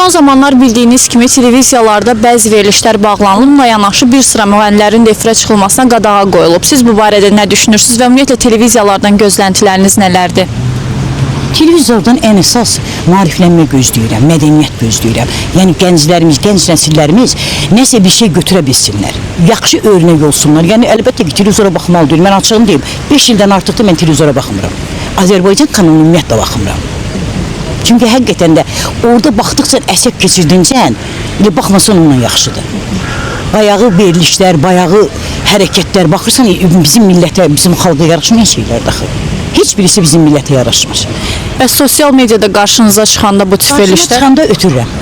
Son zamanlar bildiyiniz kimi televiziyalarda bəzi verilişlər bağlanılımla yanaşı bir sıra müğənnilərin də efirə çıxılmasına qadağa qoyulub. Siz bu barədə nə düşünürsünüz və ümumiyyətlə televiziyalardan gözləntiləriniz nələrdir? Televizordan ən əsas maariflənmə gözləyirəm, mədəniyyət gözləyirəm. Yəni gənclərimiz, gənc nəsillərimiz nəsə bir şey götürə bilsinlər. Yaxşı örnək olsunlar. Yəni əlbəttə ki, televizora baxmalıdır. Mən açığını deyim, 5 ildən artıqdır mən televizora baxmıram. Azərbaycan kanalı ümumiyyətlə baxmıram. Çünki həqiqətən də orada baxdıqca əsəb keçirdincən, baxmasan ondan yaxşıdır. Bayağı verilişlər, bayağı hərəkətlər, baxırsan bizim millətə, bizim xalqa yaraşmayan şeylər daxil. Heç birisi bizim millətə yaraşmır. Və sosial mediada qarşınıza çıxanda bu tip verilişlər? Qarşıma çıxanda ötürürəm,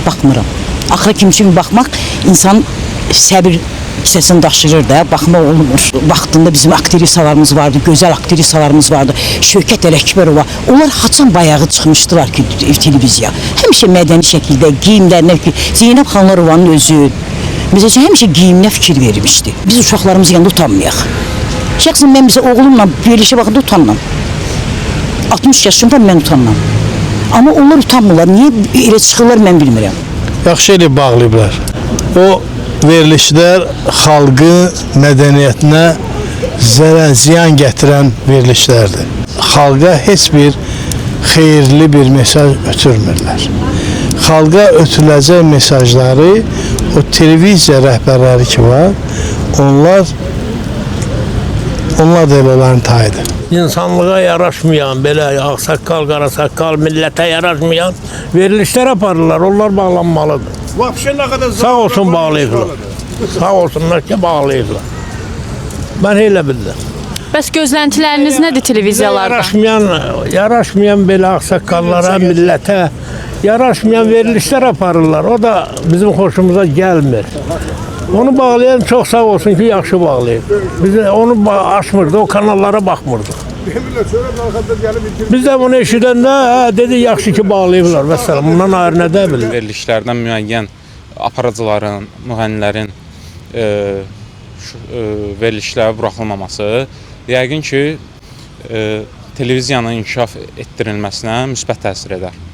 baxmıram. Axıra kimi baxmaq insan səbir kisəsini daşıyır da, baxmaq olmur. Vaxtında bizim aktrisalarımız vardı, gözəl aktrisalarımız vardı. Şövkət Ələkbərova, onlar haçan bayağı çıxmışdılar ki, televiziya. Həmişə mədəni şəkildə, geyimlərinə fikir. Zeynəb Xanlarovanın özü, məsələn, həmişə geyiminə fikir vermişdi. Biz uşaqlarımız yanında utanmayaq. Şəxsən mən bizə oğlumla verilişə baxanda utanmam. 60 yaşımda mən utanmam. Amma onlar utanmırlar. Niyə elə çıxırlar mən bilmirəm. Yaxşı elə bağlayıblar. O verilişlər xalqı mədəniyyətinə ziyan gətirən verilişlərdir. Xalqa heç bir xeyirli bir mesaj ötürmürlər. Xalqa ötürüləcək mesajları o televiziya rəhbərləri ki var, onlar da elə onların tayıdır. İnsanlığa yaraşmayan, belə ağsaqqal, qarasaqqal, millətə yaraşmayan verilişlər aparırlar, onlar bağlanmalıdır. Sağ olsun bağlayıqlar. Sağ olsunlar ki bağlayıqlar. Mən elə bildim. Bəs gözləntiləriniz nədir televiziyalardan? Yaraşmayan belə ağsaqqallara, millətə yaraşmayan verilişlər aparırlar. O da bizim xoşumuza gəlmir. Onu bağlayan çox sağ olsun ki, yaxşı bağlayır. Biz onu açmırdı, o kanallara baxmırdı. Biz də bunu eşidəndə dedi, yaxşı ki, bağlayıblar. Vəssalam, bundan ayrı nə də bilir? Verilişlərdən müəyyən aparıcıların, müğənnilərin verilişlərə buraxılmaması yəqin ki, televiziyanın inkişaf etdirilməsinə müsbət təsir edər.